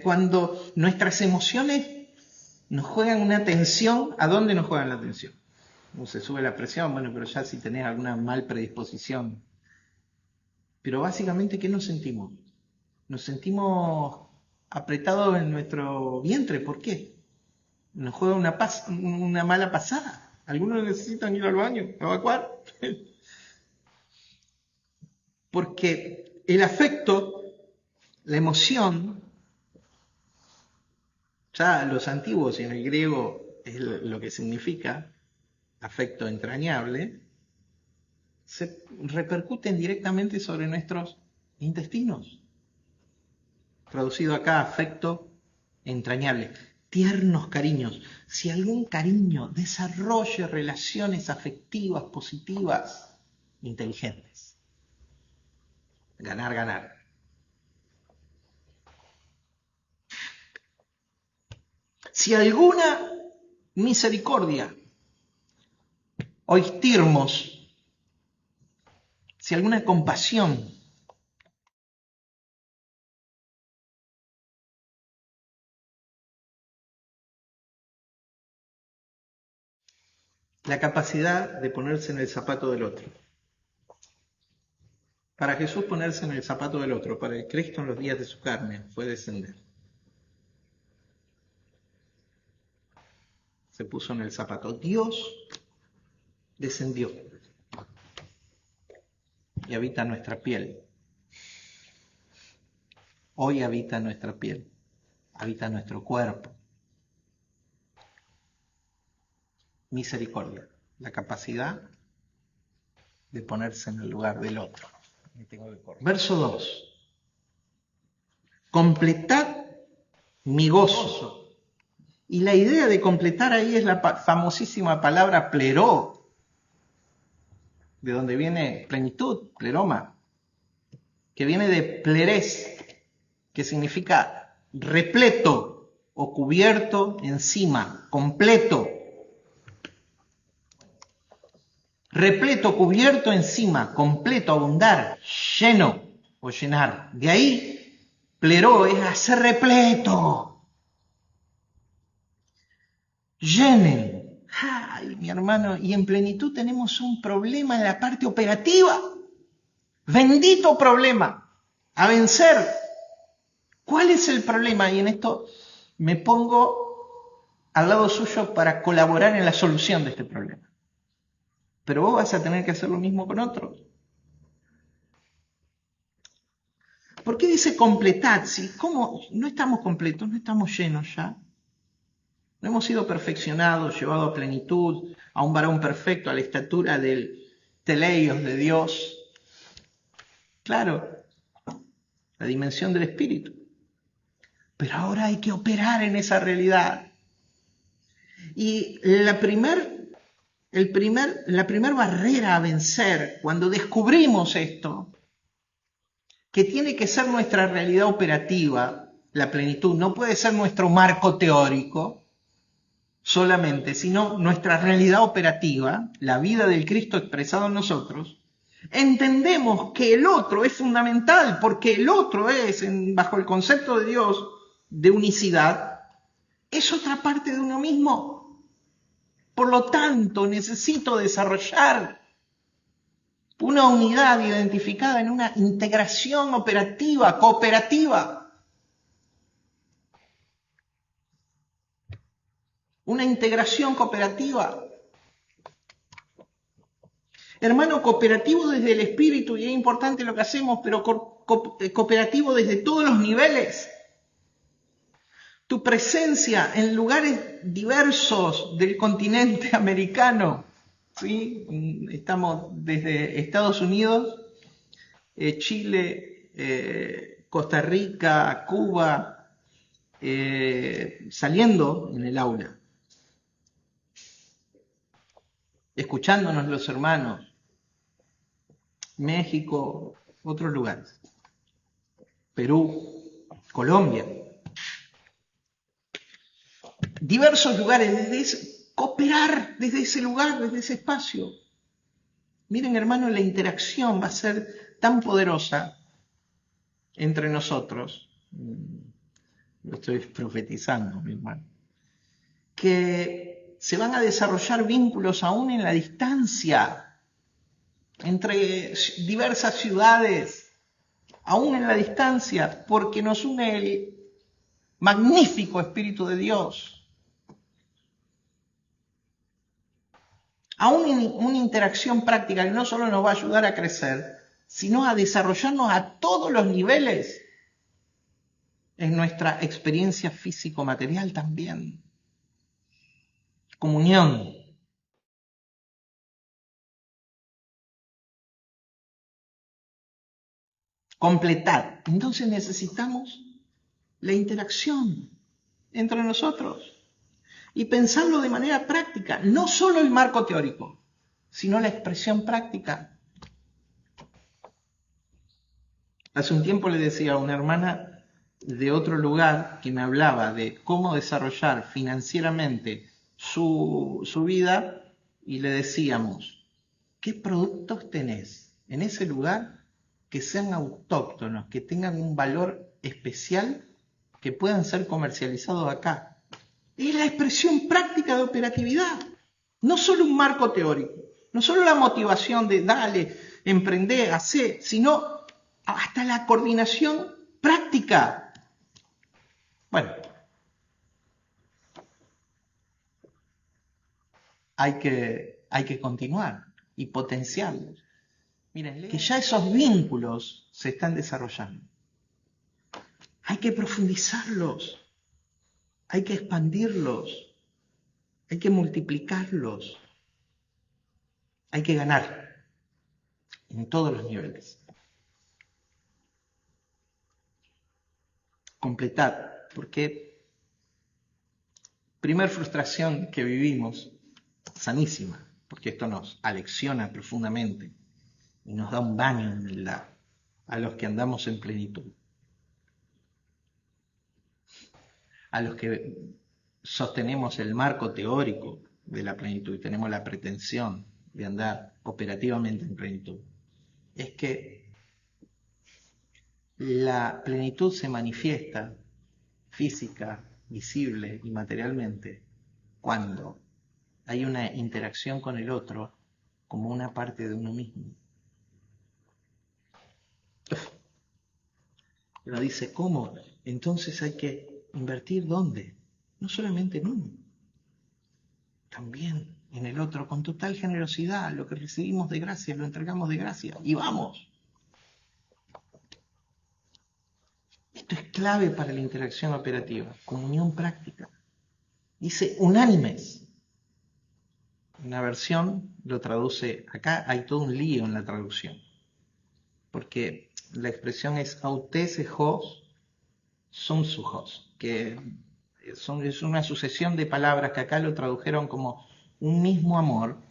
cuando nuestras emociones nos juegan una tensión, ¿a dónde nos juegan la tensión? Se sube la presión, bueno, pero ya si tenés alguna mal predisposición. Pero básicamente, ¿qué nos sentimos? Nos sentimos apretados en nuestro vientre. ¿Por qué? Nos juega una mala pasada. Algunos necesitan ir al baño, evacuar. Porque el afecto, la emoción, ya los antiguos y en el griego es lo que significa afecto entrañable, se repercuten directamente sobre nuestros intestinos. Traducido acá, afecto entrañable. Tiernos cariños. Si algún cariño desarrolle relaciones afectivas positivas, inteligentes. Ganar, ganar. Si alguna misericordia, oistirmos, si alguna compasión, la capacidad de ponerse en el zapato del otro. Para Jesús ponerse en el zapato del otro, para el Cristo en los días de su carne, fue descender. Se puso en el zapato. Dios descendió y habita nuestra piel. Hoy habita nuestra piel, habita nuestro cuerpo. Misericordia, la capacidad de ponerse en el lugar del otro. Verso 2. Completad mi gozo. Y la idea de completar ahí es la famosísima palabra pleró, de donde viene plenitud, pleroma, que viene de plerés, que significa repleto o cubierto encima, completo. Repleto, cubierto encima, completo, abundar, lleno o llenar. De ahí, pleró es hacer repleto. Llenen. Ay, mi hermano, y en plenitud tenemos un problema en la parte operativa. Bendito problema. A vencer. ¿Cuál es el problema? Y en esto me pongo al lado suyo para colaborar en la solución de este problema. Pero vos vas a tener que hacer lo mismo con otros. ¿Por qué dice completad? Si, ¿cómo? No estamos completos, no estamos llenos ya. No hemos sido perfeccionados, llevados a plenitud, a un varón perfecto, a la estatura del teleios de Dios. Claro, la dimensión del espíritu. Pero ahora hay que operar en esa realidad. Y la primer barrera a vencer, cuando descubrimos esto, que tiene que ser nuestra realidad operativa, la plenitud, no puede ser nuestro marco teórico solamente, sino nuestra realidad operativa, la vida del Cristo expresado en nosotros, entendemos que el otro es fundamental, porque el otro es, bajo el concepto de Dios, de unicidad, es otra parte de uno mismo. Por lo tanto, necesito desarrollar una unidad identificada en una integración operativa, cooperativa. Una integración cooperativa. Hermano, cooperativo desde el espíritu, y es importante lo que hacemos, pero cooperativo desde todos los niveles. Tu presencia en lugares diversos del continente americano, ¿sí? Estamos desde Estados Unidos, Chile, Costa Rica, Cuba, saliendo en el aula, escuchándonos los hermanos, México, otros lugares, Perú, Colombia, diversos lugares, cooperar desde ese lugar, desde ese espacio. Miren, hermanos, la interacción va a ser tan poderosa entre nosotros, lo estoy profetizando, mi hermano, que se van a desarrollar vínculos aún en la distancia, entre diversas ciudades, aún en la distancia, porque nos une el magnífico Espíritu de Dios. Aún en una interacción práctica que no solo nos va a ayudar a crecer, sino a desarrollarnos a todos los niveles en nuestra experiencia físico-material también. Comunión. Completar. Entonces necesitamos la interacción entre nosotros y pensarlo de manera práctica, no solo el marco teórico, sino la expresión práctica. Hace un tiempo le decía a una hermana de otro lugar que me hablaba de cómo desarrollar financieramente su vida, y le decíamos, ¿qué productos tenés en ese lugar que sean autóctonos, que tengan un valor especial, que puedan ser comercializados acá? Es la expresión práctica de operatividad, no solo un marco teórico, no solo la motivación de dale, emprender, hacer, sino hasta la coordinación práctica. Bueno, hay que continuar y potenciarlos. Miren, que ya esos vínculos se están desarrollando. Hay que profundizarlos, hay que expandirlos, hay que multiplicarlos, hay que ganar en todos los niveles. Completar, porque primer frustración que vivimos, sanísima, porque esto nos alecciona profundamente y nos da un baño en humildad a los que andamos en plenitud, a los que sostenemos el marco teórico de la plenitud y tenemos la pretensión de andar operativamente en plenitud, es que la plenitud se manifiesta física, visible y materialmente cuando hay una interacción con el otro como una parte de uno mismo. Pero dice, ¿cómo? Entonces hay que invertir ¿dónde? No solamente en uno, también en el otro, con total generosidad. Lo que recibimos de gracia, lo entregamos de gracia. Y vamos. Esto es clave para la interacción operativa, comunión práctica. Dice unánimes. Una versión lo traduce, acá hay todo un lío en la traducción, porque la expresión es autésejos son sujos, que es una sucesión de palabras que acá lo tradujeron como un mismo amor,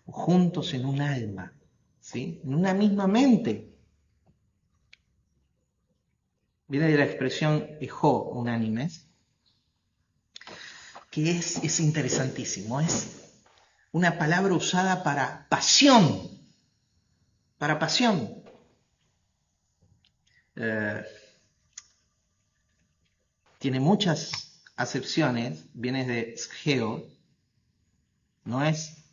juntos en un alma, ¿sí? En una misma mente. Viene de la expresión ejó, unánimes, que es interesantísimo, es una palabra usada para pasión, para pasión. Tiene muchas acepciones, viene de geo, no es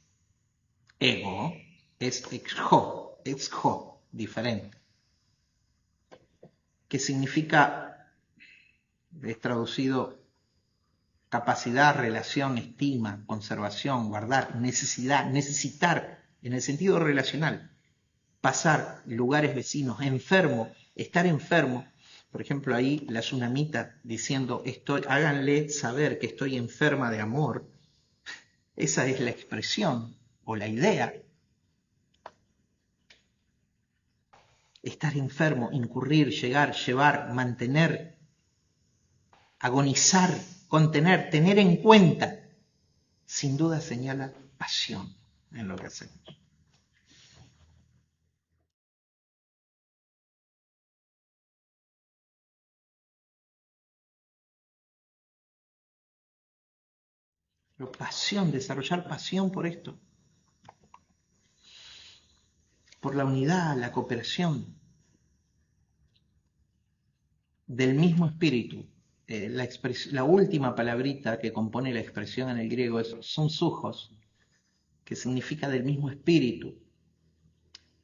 ego, es exjo, diferente, que significa, es traducido capacidad, relación, estima, conservación, guardar, necesidad, necesitar, en el sentido relacional, pasar, lugares vecinos, enfermo, estar enfermo. Por ejemplo, ahí la tsunamita diciendo, háganle saber que estoy enferma de amor. Esa es la expresión o la idea. Estar enfermo, incurrir, llegar, llevar, mantener, agonizar, contener, tener en cuenta, sin duda señala pasión en lo que hacemos. Pero pasión, desarrollar pasión por esto, por la unidad, la cooperación del mismo espíritu. La última palabrita que compone la expresión en el griego son sujos, que significa del mismo espíritu,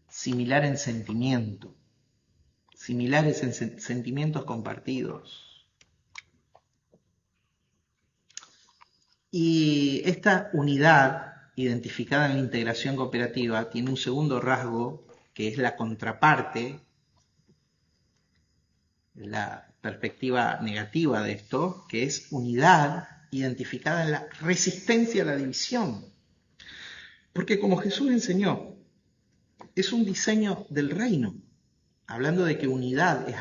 similar en sentimiento, similares en sentimientos compartidos. Y esta unidad, identificada en la integración cooperativa, tiene un segundo rasgo, que es la contraparte, la perspectiva negativa de esto, que es unidad identificada en la resistencia a la división. Porque como Jesús enseñó, es un diseño del reino. Hablando de que unidad es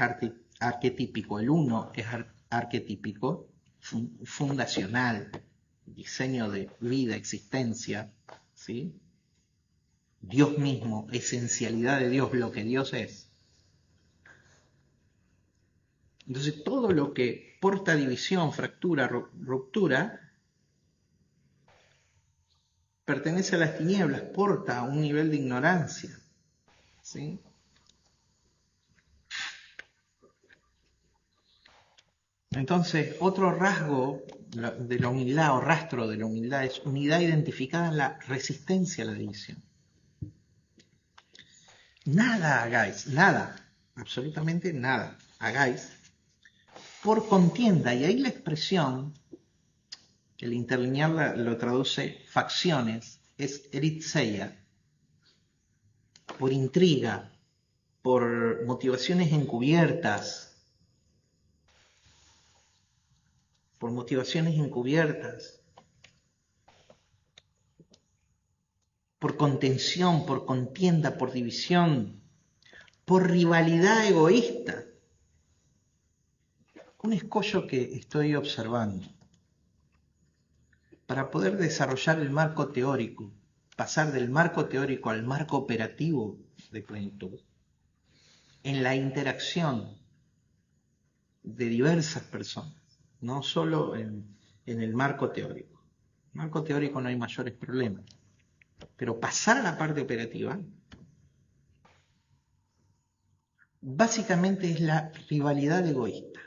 arquetípico, el uno es arquetípico, fundacional, diseño de vida, existencia, ¿sí? Dios mismo, esencialidad de Dios, lo que Dios es. Entonces todo lo que porta división, fractura, ruptura, pertenece a las tinieblas, porta a un nivel de ignorancia, ¿sí? Entonces, otro rasgo de la humildad o rastro de la humildad es unidad identificada en la resistencia a la división. Nada hagáis, nada, absolutamente nada hagáis por contienda. Y ahí la expresión, que el interlineal lo traduce facciones, es eritzeia, por intriga, por motivaciones encubiertas, por motivaciones encubiertas, por contención, por contienda, por división, por rivalidad egoísta. Un escollo que estoy observando. Para poder desarrollar el marco teórico, pasar del marco teórico al marco operativo de plenitud, en la interacción de diversas personas, no solo en el marco teórico. En el marco teórico no hay mayores problemas, pero pasar a la parte operativa, básicamente es la rivalidad egoísta,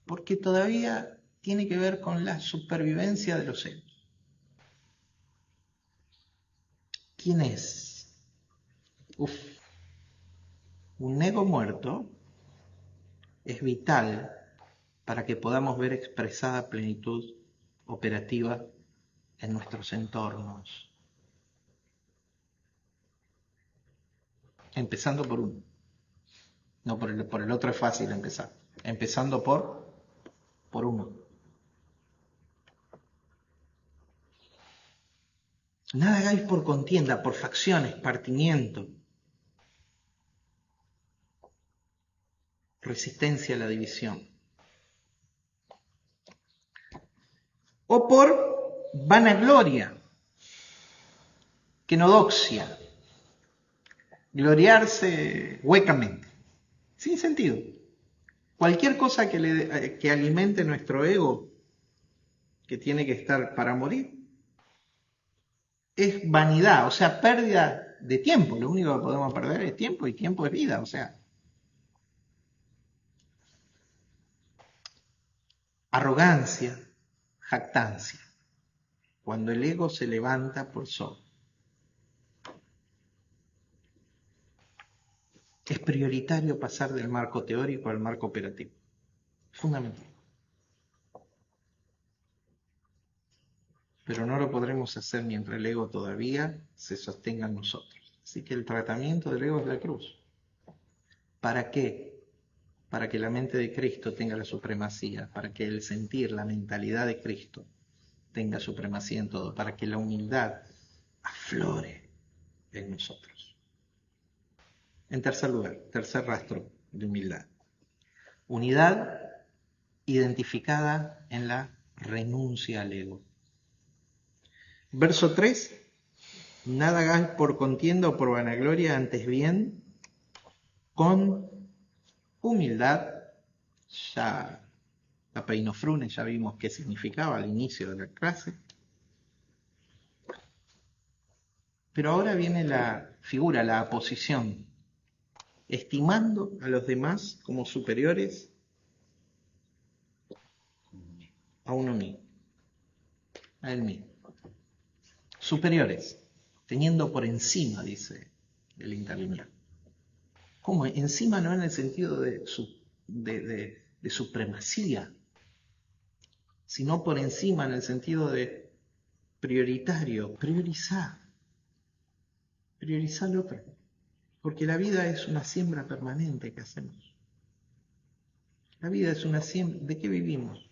porque todavía tiene que ver con la supervivencia de los egos. ¿Quién es? Un ego muerto es vital para que podamos ver expresada plenitud operativa en nuestros entornos. Empezando por uno. No, por el otro es fácil empezar. Empezando por uno. Nada hagáis por contienda, por facciones, partimiento, resistencia a la división. O por vanagloria, quenodoxia, gloriarse huecamente, sin sentido. Cualquier cosa que alimente nuestro ego, que tiene que estar para morir, es vanidad, o sea, pérdida de tiempo. Lo único que podemos perder es tiempo, y tiempo es vida, o sea. Arrogancia, jactancia, cuando el ego se levanta por sobre. Es prioritario pasar del marco teórico al marco operativo. Fundamental. Pero no lo podremos hacer mientras el ego todavía se sostenga en nosotros. Así que el tratamiento del ego es la cruz. ¿Para qué? Para que la mente de Cristo tenga la supremacía, para que el sentir, la mentalidad de Cristo tenga supremacía en todo, para que la humildad aflore en nosotros. En tercer lugar, tercer rastro de humildad. Unidad identificada en la renuncia al ego. Verso 3. Nada hagáis por contienda o por vanagloria, antes bien, con humildad. Ya la peinofrune ya vimos qué significaba al inicio de la clase. Pero ahora viene la figura, la aposición. Estimando a los demás como superiores a uno mismo, a él mismo. Superiores, teniendo por encima, dice el interlineal. ¿Cómo? Encima no en el sentido de supremacía, sino por encima en el sentido de prioritario, priorizar al otro. Porque la vida es una siembra permanente que hacemos. La vida es una siembra. ¿De qué vivimos?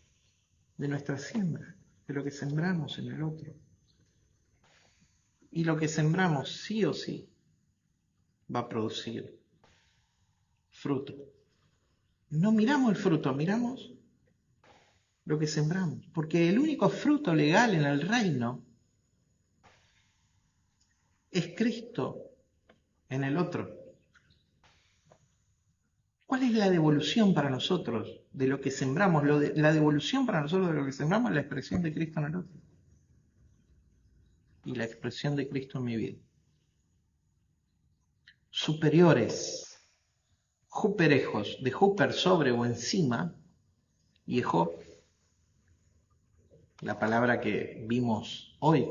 De nuestra siembra, de lo que sembramos en el otro. Y lo que sembramos sí o sí va a producir fruto. No miramos el fruto, miramos lo que sembramos. Porque el único fruto legal en el reino es Cristo en el otro. ¿Cuál es la devolución para nosotros de lo que sembramos? La devolución para nosotros de lo que sembramos es la expresión de Cristo en el otro. Y la expresión de Cristo en mi vida. Superiores, juperejos, de juper sobre o encima, y ejo, la palabra que vimos hoy,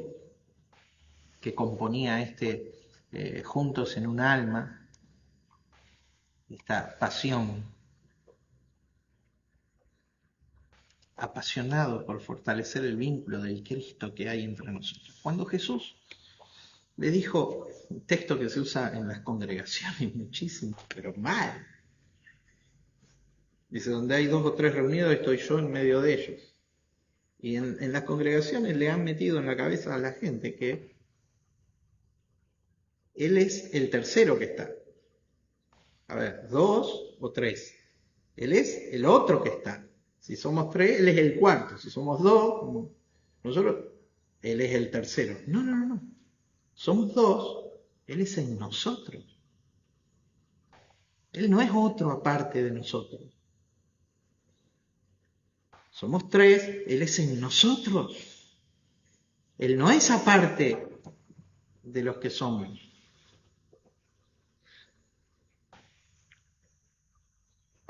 que componía juntos en un alma, esta pasión, apasionado por fortalecer el vínculo del Cristo que hay entre nosotros. Cuando Jesús le dijo, un texto que se usa en las congregaciones muchísimo, pero mal, dice, donde hay 2 o 3 reunidos, estoy yo en medio de ellos. Y en las congregaciones le han metido en la cabeza a la gente que Él es el tercero que está. A ver, 2 o 3. Él es el otro que está. Si somos 3, Él es el cuarto. Si somos 2, como nosotros, Él es el tercero. No. Somos 2, Él es en nosotros. Él no es otro aparte de nosotros. Somos 3, Él es en nosotros. Él no es aparte de los que somos.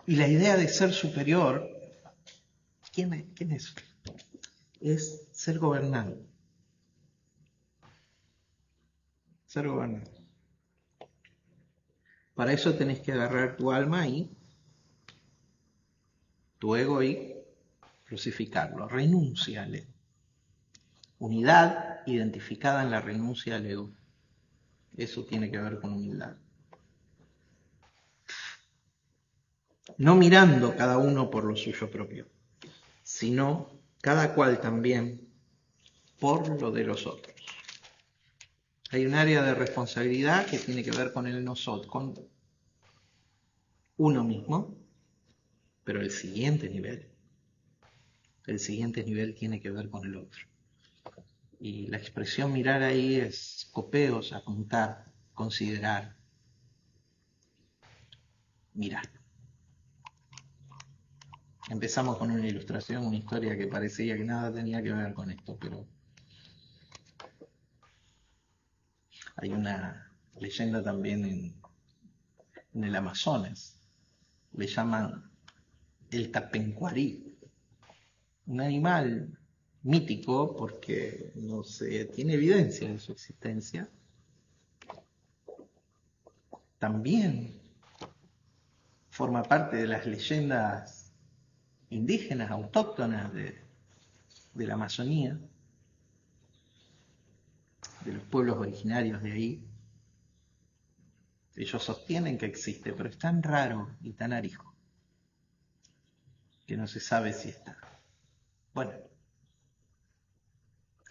Y la idea de ser superior, ¿quién es? Es ser gobernado. Ser gobernado. Para eso tenés que agarrar tu alma y tu ego y crucificarlo. Renúnciale. Unidad identificada en la renuncia al ego. Eso tiene que ver con humildad. No mirando cada uno por lo suyo propio, sino cada cual también por lo de los otros. Hay un área de responsabilidad que tiene que ver con el nosotros, con uno mismo, pero el siguiente nivel tiene que ver con el otro. Y la expresión mirar ahí es copeos, apuntar, considerar, mirar. Empezamos con una ilustración, una historia que parecía que nada tenía que ver con esto, pero hay una leyenda también en el Amazonas. Le llaman el tapencuarí, un animal mítico porque no se tiene evidencia de su existencia. También forma parte de las leyendas indígenas, autóctonas de la Amazonía, de los pueblos originarios de ahí. Ellos sostienen que existe, pero es tan raro y tan arijo que no se sabe si está. Bueno,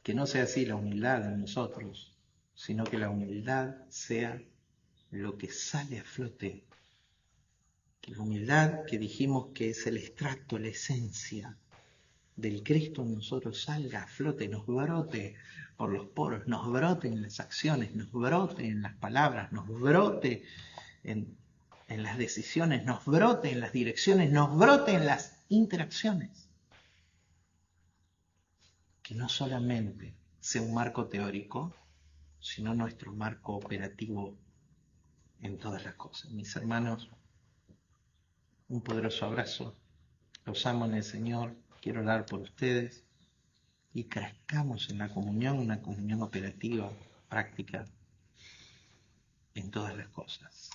que no sea así la humildad en nosotros, sino que la humildad sea lo que sale a flote. Que la humildad que dijimos que es el extracto, la esencia del Cristo en nosotros salga a flote, nos brote por los poros, nos brote en las acciones, nos brote en las palabras, nos brote en las decisiones, nos brote en las direcciones, nos brote en las interacciones. Que no solamente sea un marco teórico, sino nuestro marco operativo en todas las cosas. Mis hermanos, un poderoso abrazo. Los amo en el Señor. Quiero orar por ustedes y crezcamos en la comunión, una comunión operativa, práctica, en todas las cosas.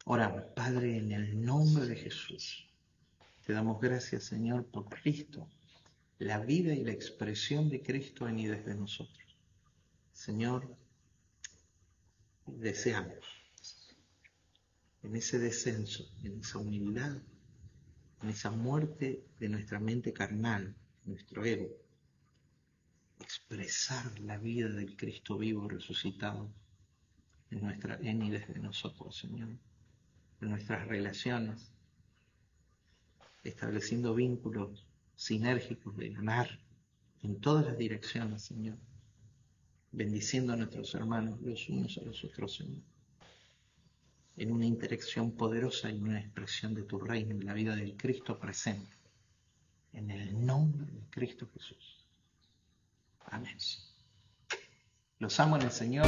Oramos, Padre, en el nombre de Jesús. Te damos gracias, Señor, por Cristo, la vida y la expresión de Cristo en y desde nosotros. Señor, deseamos en ese descenso, en esa humildad, en esa muerte de nuestra mente carnal, nuestro ego, expresar la vida del Cristo vivo resucitado en y desde nosotros, Señor, en nuestras relaciones, estableciendo vínculos sinérgicos de ganar en todas las direcciones, Señor, bendiciendo a nuestros hermanos los unos a los otros, Señor, en una interacción poderosa y una expresión de tu reino en la vida del Cristo presente, en el nombre de Cristo Jesús. Amén. Los amo en el Señor.